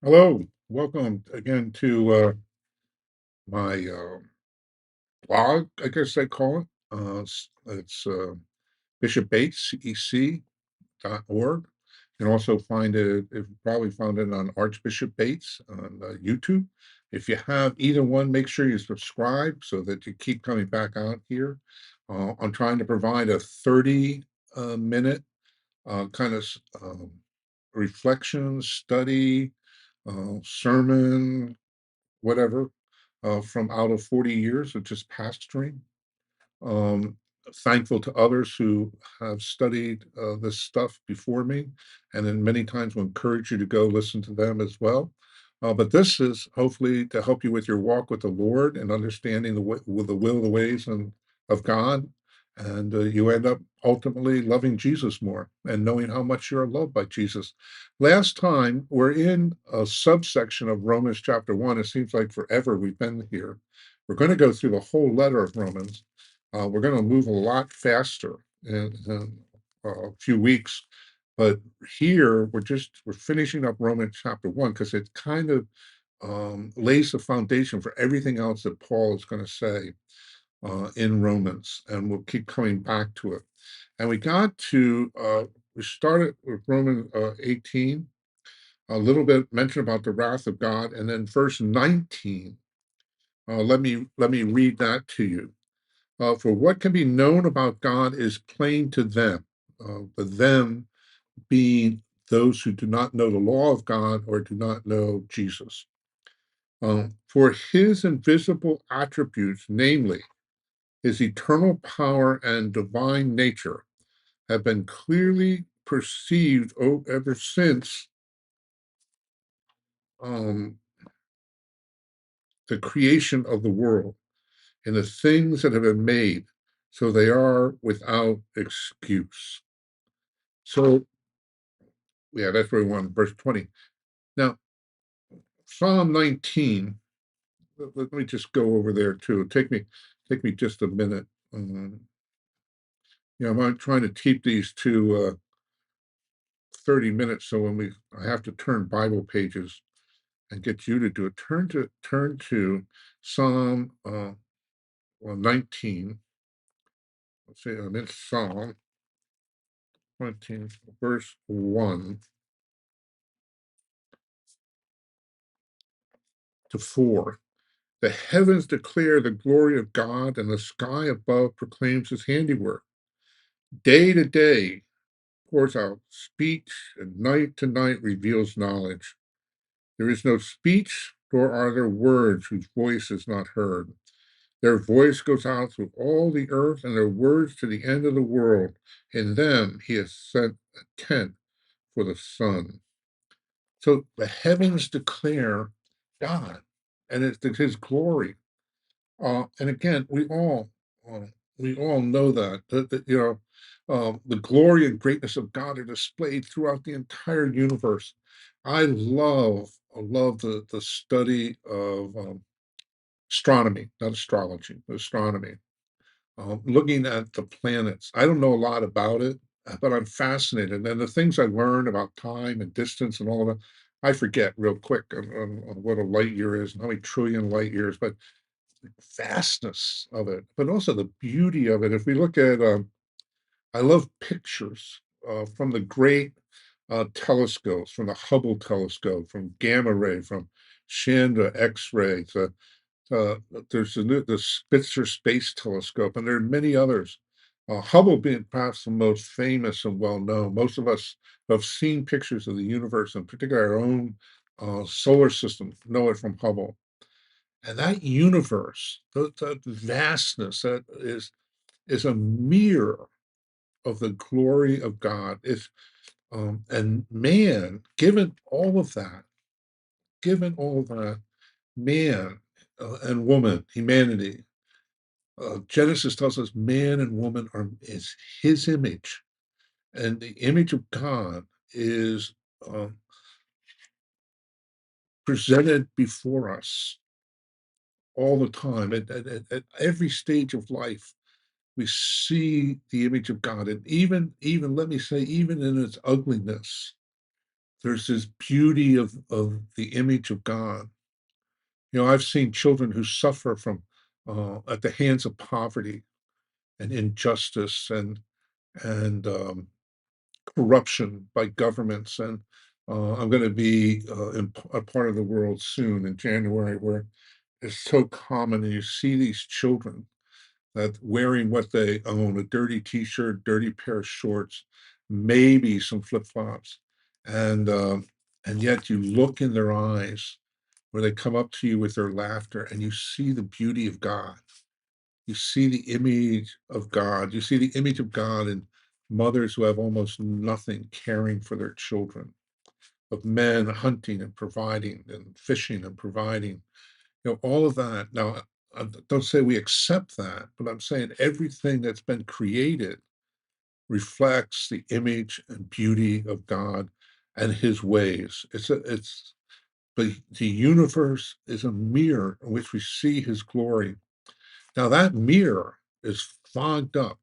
Hello, welcome again to my blog, I guess they call it. It's Bishop Bates, CEC.org. You can also find it, if you probably found it on Archbishop Bates on YouTube. If you have either one, make sure you subscribe so that you keep coming back out here. I'm trying to provide a 30 minute kind of reflection, study, sermon, whatever, from out of 40 years of just pastoring. Um, Thankful to others who have studied this stuff before me, and then many times will encourage you to go listen to them as well. But this is hopefully to help you with your walk with the Lord and understanding with the will, the ways, and of God, and you end up ultimately loving Jesus more and knowing how much you're loved by Jesus. Last time we're in a subsection of Romans chapter 1. It seems like forever we've been here. We're going to go through the whole letter of Romans. We're going to move a lot faster in a few weeks, but here we're finishing up Romans chapter 1 because it kind of lays the foundation for everything else that Paul is going to say in Romans, and we'll keep coming back to it. And we started with Romans 18, a little bit mentioned about the wrath of God, and then verse 19. Let me read that to you. For what can be known about God is plain to them, the them being those who do not know the law of God or do not know Jesus. For his invisible attributes, namely his eternal power and divine nature, have been clearly perceived ever since um, the creation of the world and the things that have been made, so they are without excuse. So, yeah, that's where we want, verse 20. Now, Psalm 19, let me just go over there too. Take me just a minute. Um, I'm trying to keep these to 30 minutes, so I have to turn Bible pages and get you to do it. Turn to Psalm 19. Let's see, I'm in Psalm 19, verse 1 to 4. The heavens declare the glory of God, and the sky above proclaims his handiwork. Day to day pours out speech, and night to night reveals knowledge. There is no speech, nor are there words whose voice is not heard. Their voice goes out through all the earth, and their words to the end of the world. In them he has set a tent for the sun. So the heavens declare God, and it's his glory. And again, uh, we all know that the glory and greatness of God are displayed throughout the entire universe. I love the study of astronomy, not astrology, but astronomy. Looking at the planets. I don't know a lot about it, but I'm fascinated. And the things I learn about time and distance and all of that, I forget real quick on what a light year is and how many trillion light years. But vastness of it, but also the beauty of it. If we look at, I love pictures from the great telescopes, from the Hubble telescope, from gamma ray, from Chandra X-ray. Uh, there's the Spitzer Space Telescope, and there are many others. Hubble being perhaps the most famous and well known. Most of us who have seen pictures of the universe, and particularly our own solar system, know it from Hubble. And that universe, that vastness, that is a mirror of the glory of God. And man, given all of that, man and woman, humanity. Genesis tells us man and woman is His image, and the image of God is um, presented before us all the time at every stage of life. We see the image of God, and even let me say, even in its ugliness, There's this beauty of the image of God. I've seen children who suffer from, at the hands of poverty and injustice and corruption by governments, and, I'm gonna be, in a part of the world soon in January where it's so common, and you see these children that wearing what they own, a dirty T-shirt, dirty pair of shorts, maybe some flip-flops, and yet you look in their eyes where they come up to you with their laughter, and you see the beauty of God. You see the image of God. You see the image of God in mothers who have almost nothing caring for their children, of men hunting and providing and fishing and providing, all of that. Now, don't say we accept that, but I'm saying everything that's been created reflects the image and beauty of God and his ways. The universe is a mirror in which we see his glory. Now, that mirror is fogged up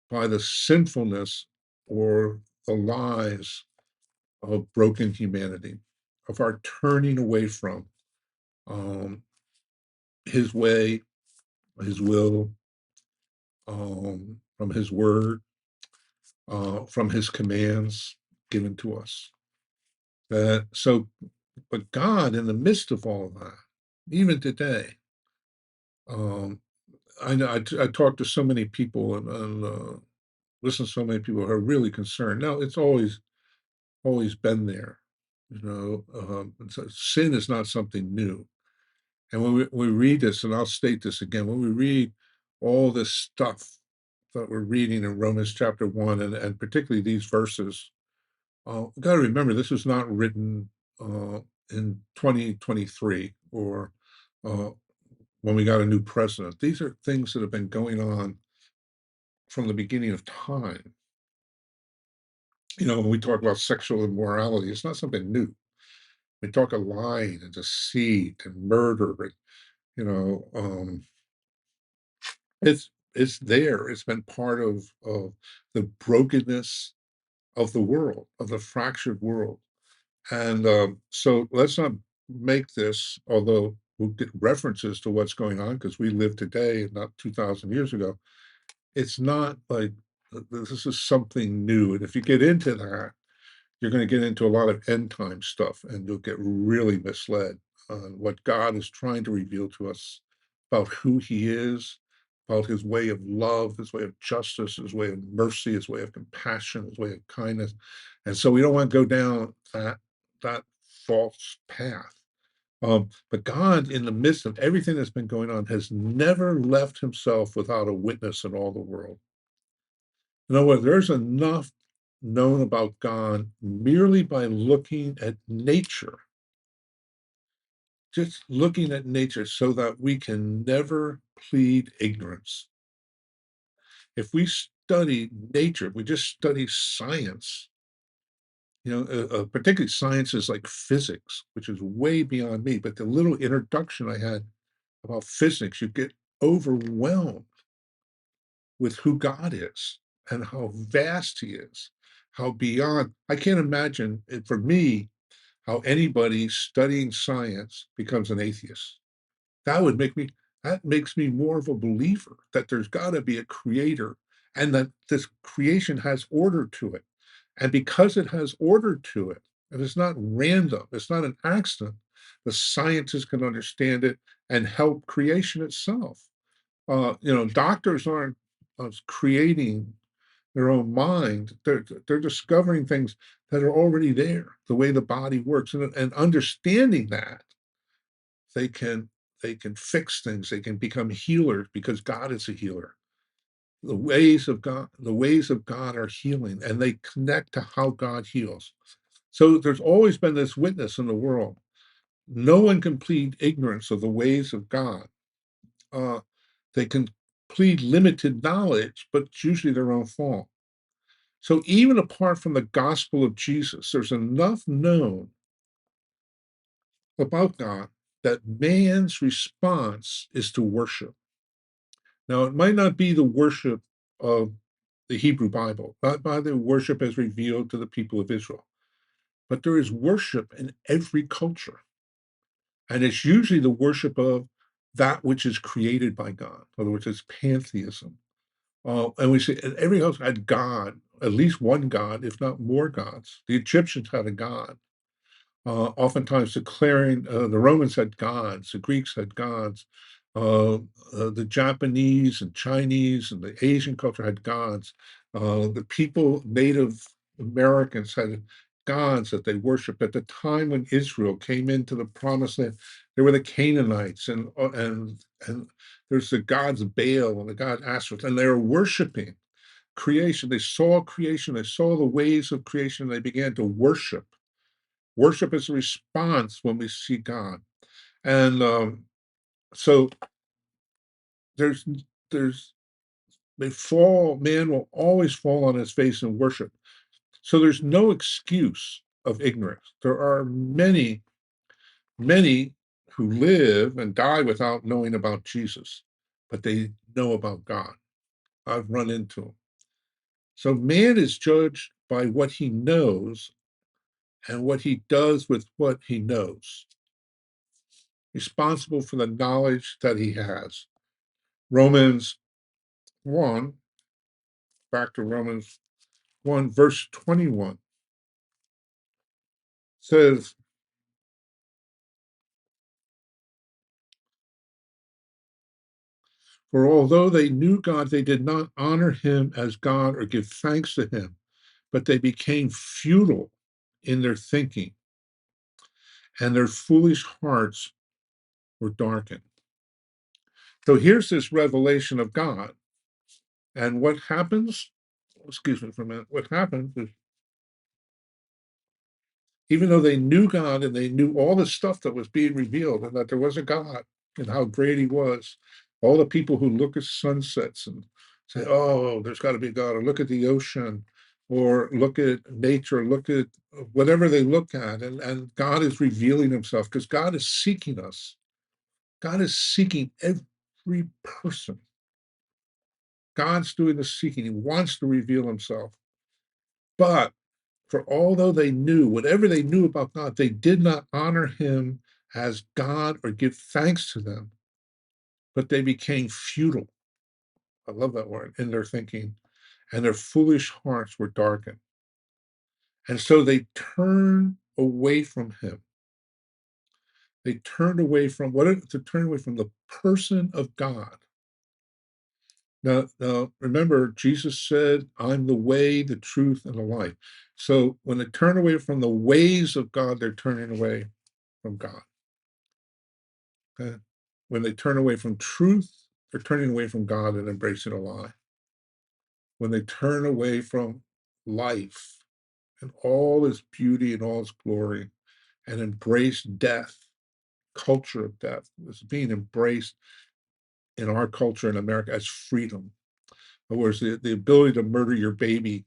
by the sinfulness or the lies of broken humanity, of our turning away from um, his way, his will, from his word, from his commands given to us. But God, in the midst of all of that, even today, um, I know I talk to so many people and listen to so many people who are really concerned. Now, it's always been there, and so sin is not something new. And when we read this, and I'll state this again, when we read all this stuff that we're reading in Romans chapter 1, and particularly these verses, we got to remember this was not written in 2023 or uh, when we got a new president. These are things that have been going on from the beginning of time. When we talk about sexual immorality, it's not something new. We talk of lying and deceit and murder, and you know, um, it's there. It's been part of the brokenness of the world, of the fractured world. And so let's not make this, although we'll get references to what's going on because we live today and not 2,000 years ago. It's not like this is something new. And if you get into that, you're going to get into a lot of end time stuff and you'll get really misled on what God is trying to reveal to us about who he is, about his way of love, his way of justice, his way of mercy, his way of compassion, his way of kindness. And so we don't want to go down that false path. But God, in the midst of everything that's been going on, has never left himself without a witness in all the world. In other words, there's enough known about God merely by looking at nature, just looking at nature so that we can never plead ignorance. If we study nature, if we just study science, particularly sciences like physics, which is way beyond me, but the little introduction I had about physics, you get overwhelmed with who God is and how vast he is, how beyond. I can't imagine it for me how anybody studying science becomes an atheist. That would make me that makes me more of a believer that there's got to be a creator and that this creation has order to it. And because it has order to it, and it's not random, it's not an accident, the scientists can understand it and help creation itself. Doctors aren't creating their own mind. They're discovering things that are already there, the way the body works, and understanding that they can they can fix things. They can become healers because God is a healer. The ways of God are healing, and they connect to how God heals. So there's always been this witness in the world. No one can plead ignorance of the ways of God. Uh, they can plead limited knowledge, but it's usually their own fault. So even apart from the gospel of Jesus, there's enough known about God that man's response is to worship. Now, it might not be the worship of the Hebrew Bible, not by the worship as revealed to the people of Israel. but there is worship in every culture. And it's usually the worship of that which is created by God. In other words, it's pantheism. And we say and every house had God, at least one God, if not more gods. The Egyptians had a God, oftentimes declaring the Romans had gods, the Greeks had gods, uh, the Japanese and Chinese and the Asian culture had gods. The people, Native Americans, had gods that they worshiped. At the time when Israel came into the Promised Land, there were the Canaanites and there's the gods Baal and the god Ashtoreth, and they were worshiping creation. They saw creation, they saw the ways of creation, and they began to worship. Worship is a response when we see God. And so there's there's man will always fall on his face in worship. So there's no excuse of ignorance. There are many, many who live and die without knowing about Jesus, but they know about God. I've run into them. So man is judged by what he knows and what he does with what he knows, responsible for the knowledge that he has. Romans 1, back to Romans 1, verse 21 says, "For although they knew God, they did not honor him as God or give thanks to him, but they became futile in their thinking, and their foolish hearts were darkened." So here's this revelation of God. And what happens? Excuse me for a minute. What happens is even though they knew God and they knew all the stuff that was being revealed and that there was a God and how great he was, all the people who look at sunsets and say, oh, there's got to be a God, or look at the ocean, or look at nature, look at whatever they look at, and God is revealing himself because God is seeking us. God is seeking every person. God's doing the seeking. He wants to reveal himself. But for although they knew whatever they knew about God, they did not honor him as God or give thanks to them, but they became futile. I love that word in their thinking, and their foolish hearts were darkened. And so they turned away from him. They turned away from to turn away from the person of God. Now, remember, Jesus said, I'm the way, the truth, and the life. So when they turn away from the ways of God, they're turning away from God. Okay? When they turn away from truth, they're turning away from God and embracing a lie. When they turn away from life and all its beauty and all its glory and embrace death, culture of death is being embraced in our culture in America as freedom. In other words, the ability to murder your baby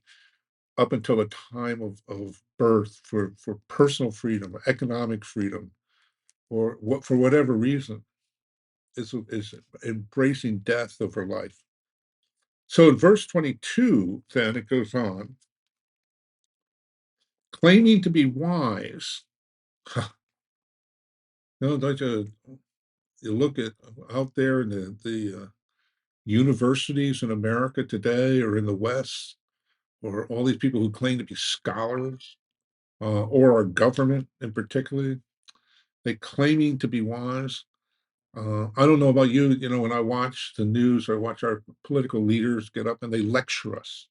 up until the time of birth for personal freedom, economic freedom, or what for whatever reason is embracing death over life. So in verse 22, then it goes on, claiming to be wise. Don't you look at out there in the universities in America today or in the West, or all these people who claim to be scholars, or our government in particular, they claiming to be wise. I don't know about you, when I watch the news or watch our political leaders get up and they lecture us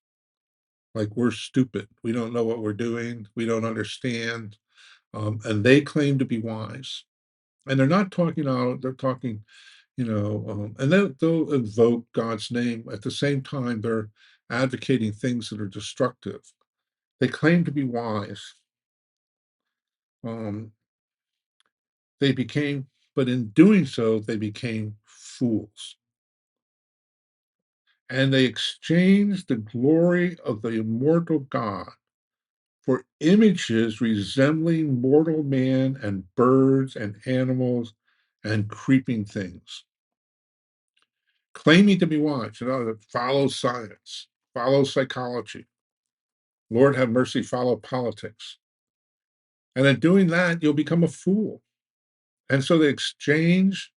like we're stupid. We don't know what we're doing. We don't understand. And they claim to be wise. And they're not talking out, they're talking, and they'll invoke God's name. At the same time, they're advocating things that are destructive. They claim to be wise. Um, they became, but in doing so, they became fools. And they exchanged the glory of the immortal God for images resembling mortal man and birds and animals and creeping things, claiming to be wise, that follow science, follow psychology. Lord have mercy, follow politics. And in doing that, you'll become a fool. And so they exchange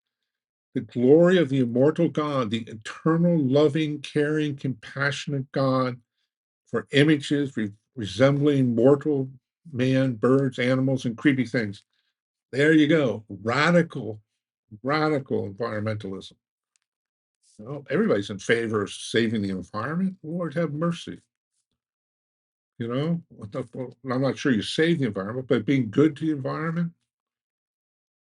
the glory of the immortal God, the eternal, loving, caring, compassionate God, for images resembling mortal man, birds, animals, and creepy things. There you go. Radical environmentalism. Well, everybody's in favor of saving the environment. Lord have mercy. Well, I'm not sure you save the environment, but being good to the environment,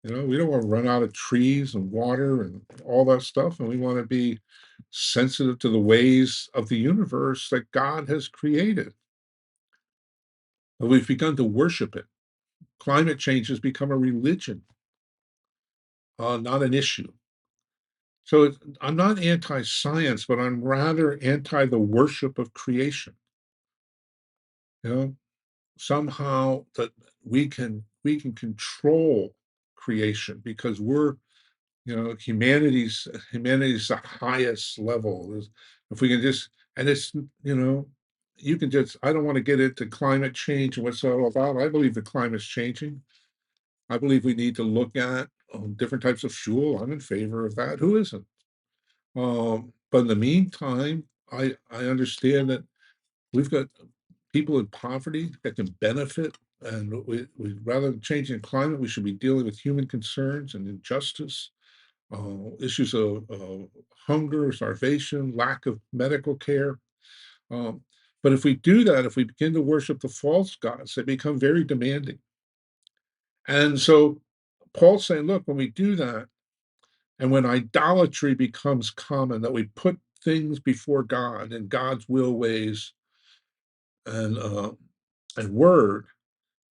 we don't want to run out of trees and water and all that stuff. And we want to be sensitive to the ways of the universe that God has created. But we've begun to worship it. Climate change has become a religion, not an issue. So I'm not anti science, but I'm rather anti the worship of creation. You know, somehow that we can control creation because humanity's the highest level. If we can just, and it's, you can just, I don't want to get into climate change and what's that all about. I believe the climate's changing. I believe we need to look at different types of fuel. I'm in favor of that. Who isn't? But in the meantime, I understand that we've got people in poverty that can benefit, and rather than changing the climate, we should be dealing with human concerns and injustice, issues of hunger, starvation, lack of medical care. Um, but if we do that, if we begin to worship the false gods, they become very demanding. And so Paul's saying, look, when we do that, and when idolatry becomes common, that we put things before God and God's will, ways, and word,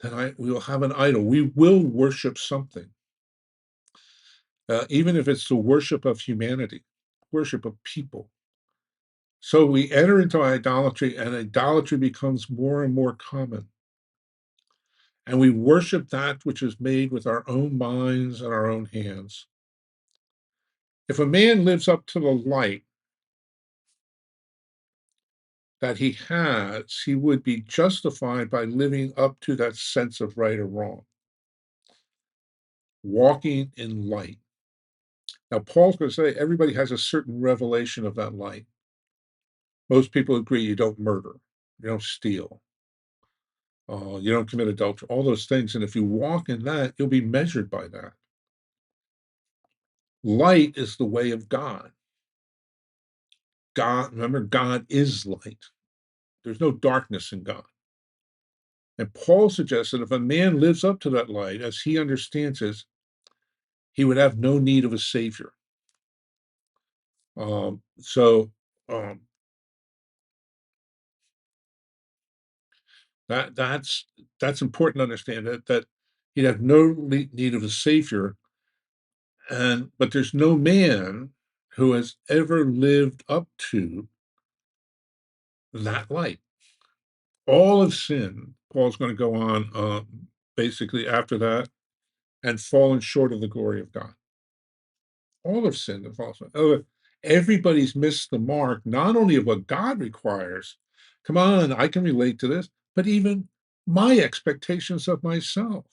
then we will have an idol. We will worship something, even if it's the worship of humanity, worship of people. So we enter into idolatry, and idolatry becomes more and more common. And we worship that which is made with our own minds and our own hands. If a man lives up to the light that he has, he would be justified by living up to that sense of right or wrong, walking in light. Now, Paul's going to say everybody has a certain revelation of that light. Most people agree you don't murder, you don't steal, you don't commit adultery, all those things. And if you walk in that, you'll be measured by that. Light is the way of God. God, remember, God is light. There's no darkness in God. And Paul suggests that if a man lives up to that light, as he understands it, he would have no need of a savior. So um, that's important to understand that he'd have no need of a savior, and but there's no man who has ever lived up to that light. All of sin, Paul's going to go on basically after that, and fallen short of the glory of God. All of sin and fallen short. Everybody's missed the mark, not only of what God requires. Come on, I can relate to this, but even my expectations of myself,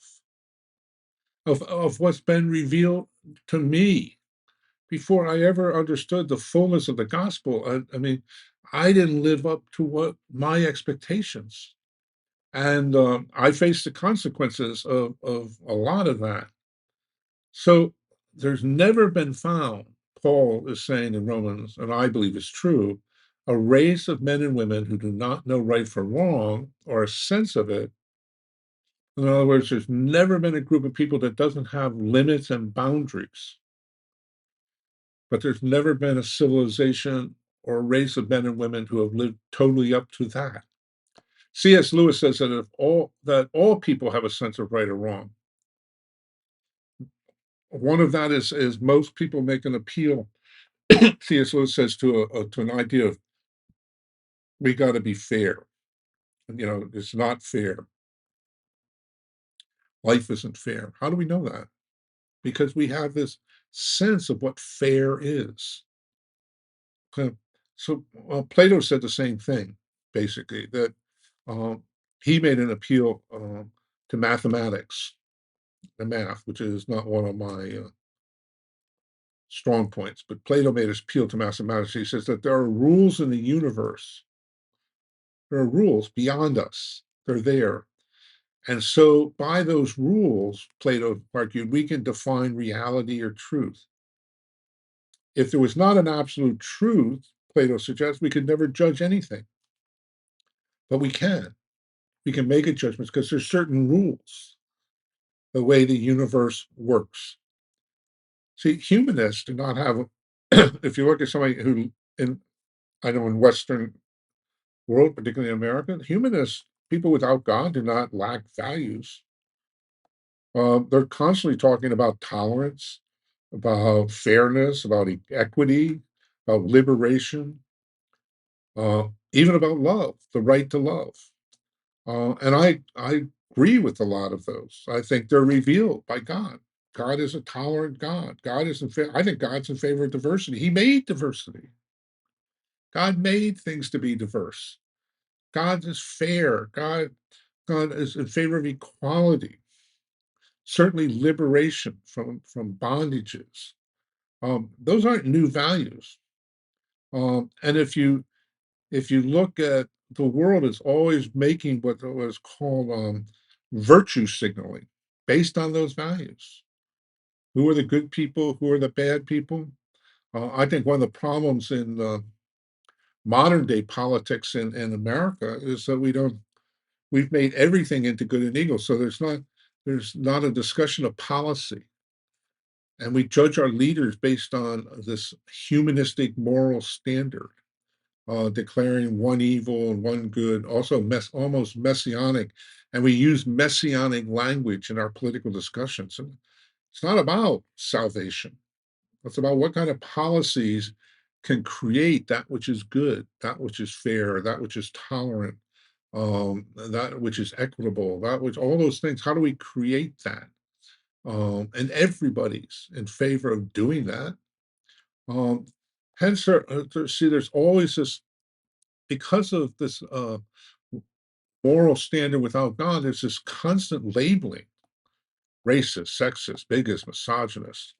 of what's been revealed to me before I ever understood the fullness of the gospel. I mean, I didn't live up to what my expectations, and I faced the consequences of a lot of that. So there's never been found, Paul is saying in Romans, and I believe it's true, a race of men and women who do not know right from wrong or a sense of it. In other words, there's never been a group of people that doesn't have limits and boundaries, but there's never been a civilization or a race of men and women who have lived totally up to that. C.S. Lewis says that all people have a sense of right or wrong. One of that is most people make an appeal. C.S. Lewis says to an idea of we got to be fair. It's not fair. Life isn't fair. How do we know that? Because we have this sense of what fair is. So, Plato said the same thing, basically, that um, he made an appeal. to mathematics and math, which is not one of my strong points. But Plato made us appeal to mathematics. He says that there are rules in the universe. There are rules beyond us. They're there. And so, by those rules, Plato argued, we can define reality or truth. If there was not an absolute truth, Plato suggests, we could never judge anything. But we can. We can make a judgment because there's certain rules, the way the universe works. See, humanists do not have, if you look at somebody who, in, I know in Western world, particularly in America, humanists, people without God do not lack values. They're constantly talking about tolerance, about fairness, about equity, about liberation, even about love, the right to love. And I agree with a lot of those. I think they're revealed by God. God is a tolerant God. God is in favor. I think God's in favor of diversity. He made diversity. God made things to be diverse. God is fair. God is in favor of equality. Certainly liberation from bondages. Those aren't new values. And if you look at the world is always making what was called virtue signaling based on those values. Who are the good people? Who are the bad people? I think one of the problems in modern day politics in America is that we've made everything into good and evil. So there's not a discussion of policy. And we judge our leaders based on this humanistic moral standard, declaring one evil and one good, also almost messianic. And we use messianic language in our political discussions. And it's not about salvation. It's about what kind of policies can create that which is good, that which is fair, that which is tolerant, that which is equitable, that which all those things. How do we create that? And everybody's in favor of doing that. Um, hence, see, there's always this because of this moral standard without God. There's this constant labeling: racist, sexist, bigot, misogynist.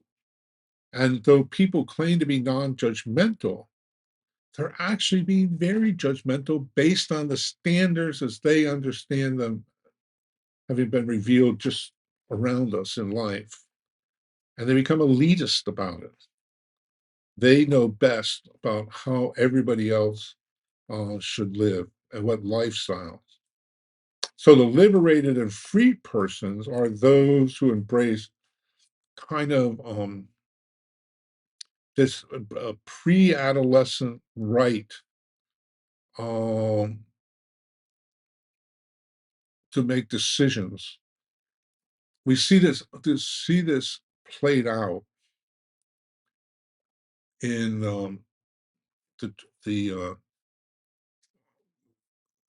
And though people claim to be non-judgmental, they're actually being very judgmental based on the standards as they understand them having been revealed just around us in life. And they become elitist about it. They know best about how everybody else should live and what lifestyles. So the liberated and free persons are those who embrace kind of this pre-adolescent right um, to make decisions. We see this played out in the the uh,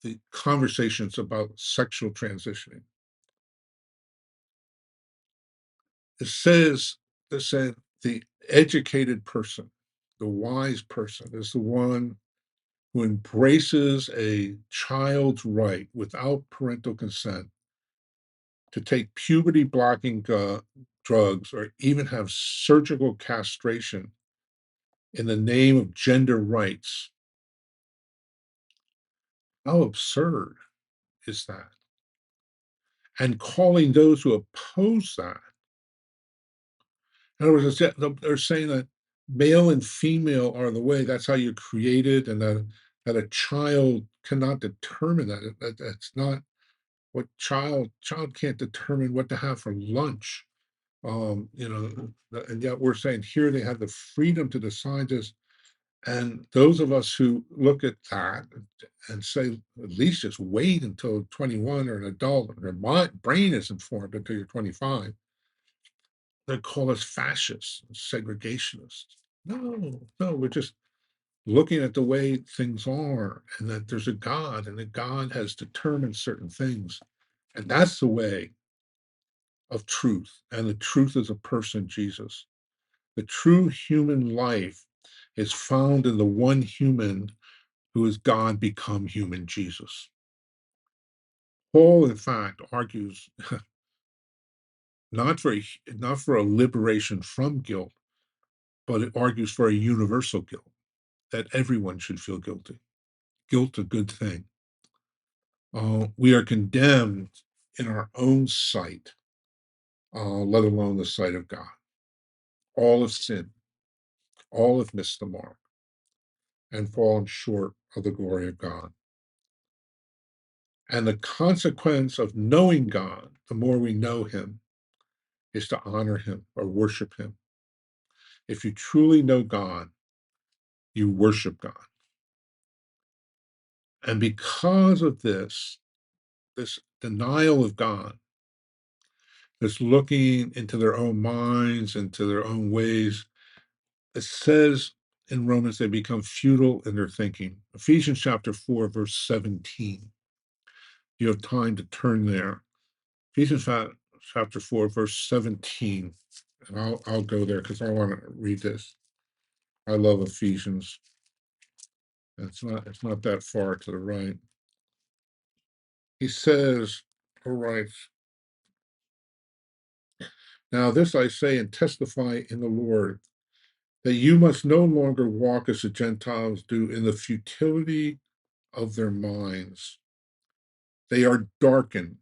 the conversations about sexual transitioning. It says that said the educated person, the wise person, is the one who embraces a child's right without parental consent to take puberty blocking drugs or even have surgical castration in the name of gender rights. How absurd is that? And calling those who oppose that, in other words, they're saying that male and female are the way. That's how you're created, and that a child cannot determine that. That's not what child can't determine what to have for lunch. And yet we're saying here they have the freedom to decide this. And those of us who look at that and say, at least just wait until 21 or an adult, and your brain is informed until you're 25, they call us fascists, segregationists. No, no, we're just looking at the way things are and that there's a God and that God has determined certain things. And that's the way of truth. And the truth is a person, Jesus. The true human life is found in the one human who is God become human, Jesus. Paul, in fact, argues not for a liberation from guilt, but it argues for a universal guilt, that everyone should feel guilty. Guilt, a good thing. We are condemned in our own sight, let alone the sight of God. All have sinned, all have missed the mark, and fallen short of the glory of God. And the consequence of knowing God, the more we know Him, is to honor Him or worship Him. If you truly know God, you worship God. And because of this denial of God, this looking into their own minds, into their own ways, it says in Romans they become futile in their thinking. Ephesians chapter 4, verse 17. You have time to turn there. Ephesians chapter 4, verse 17. And I'll go there because I want to read this. I love Ephesians. It's not that far to the right. He says, all right, now this I say and testify in the Lord, that you must no longer walk as the Gentiles do in the futility of their minds. They are darkened.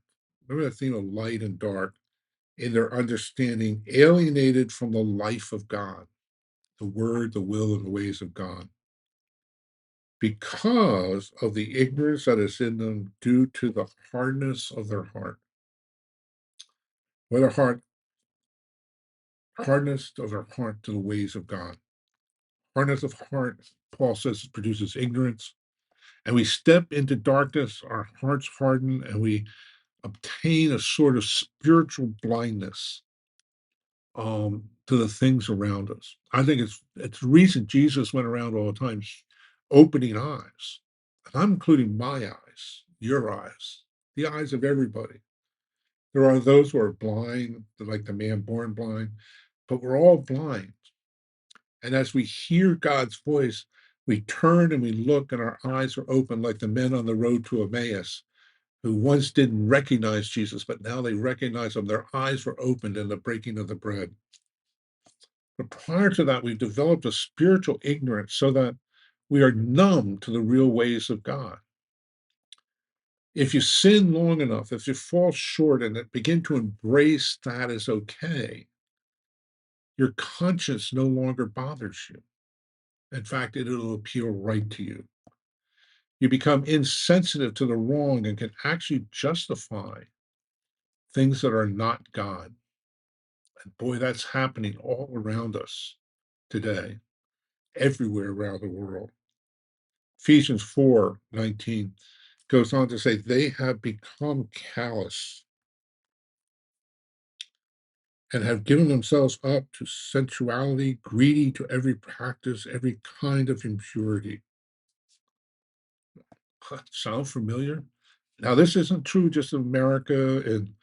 Remember that theme of light and dark in their understanding, alienated from the life of God, the word, the will, and the ways of God, because of the ignorance that is in them due to the hardness of their heart. What a hardness of their heart to the ways of God. Hardness of heart, Paul says, produces ignorance. And we step into darkness, our hearts harden, and we obtain a sort of spiritual blindness to the things around us. I think it's the reason Jesus went around all the time opening eyes. And I'm including my eyes, your eyes, the eyes of everybody. There are those who are blind, like the man born blind, but we're all blind. And as we hear God's voice, we turn and we look, and our eyes are open like the men on the road to Emmaus who once didn't recognize Jesus, but now they recognize him. Their eyes were opened in the breaking of the bread. But prior to that, we've developed a spiritual ignorance so that we are numb to the real ways of God. If you sin long enough, if you fall short and begin to embrace that as okay, your conscience no longer bothers you. In fact, it'll appeal right to you. You become insensitive to the wrong and can actually justify things that are not God. And boy, that's happening all around us today, everywhere around the world. Ephesians 4:19 goes on to say, they have become callous and have given themselves up to sensuality, greedy to every practice, every kind of impurity. Sound familiar? Now, this isn't true just of America and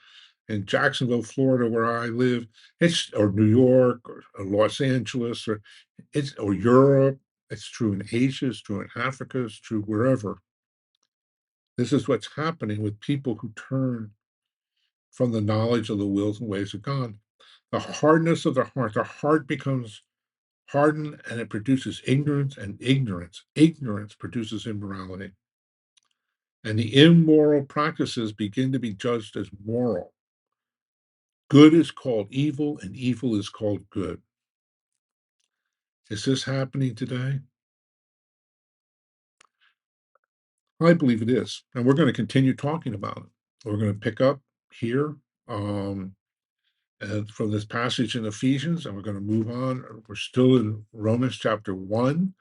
in Jacksonville, Florida, where I live, it's or New York or Los Angeles or Europe. It's true in Asia, it's true in Africa, it's true wherever. This is what's happening with people who turn from the knowledge of the wills and ways of God. The hardness of their heart becomes hardened and it produces ignorance, and ignorance produces immorality. And the immoral practices begin to be judged as moral. Good is called evil, and evil is called good. Is this happening today? I believe it is. And we're going to continue talking about it. We're going to pick up here um, from this passage in Ephesians, and we're going to move on. We're still in Romans chapter 1,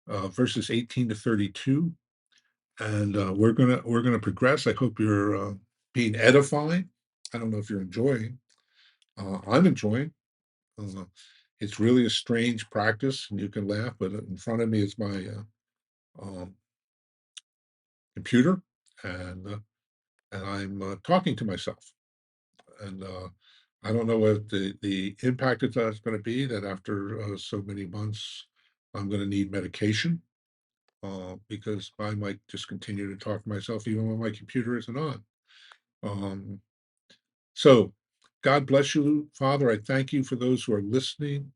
verses 18 to 32. And we're gonna progress. I hope you're being edified. I don't know if you're enjoying. I'm enjoying. Uh, it's really a strange practice, and you can laugh, but in front of me is my um, computer, and I'm talking to myself. And I don't know what the impact of that's going to be. That after so many months, I'm going to need medication because I might just continue to talk to myself even when my computer isn't on. Um, so, God bless you, Father. I thank you for those who are listening.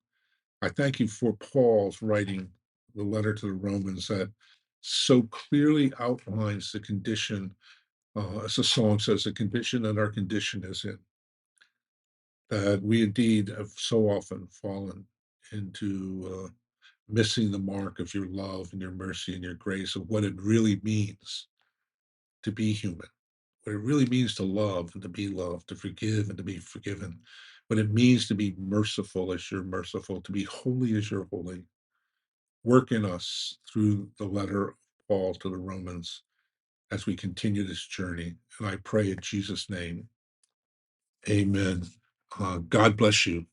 I thank you for Paul's writing the letter to the Romans that so clearly outlines the condition, as the song says, the condition that our condition is in. That we indeed have so often fallen into missing the mark of your love and your mercy and your grace of what it really means to be human, what it really means to love and to be loved, to forgive and to be forgiven, what it means to be merciful as you're merciful, to be holy as you're holy. Work in us through the letter of Paul to the Romans as we continue this journey. And I pray in Jesus' name, amen. God bless you.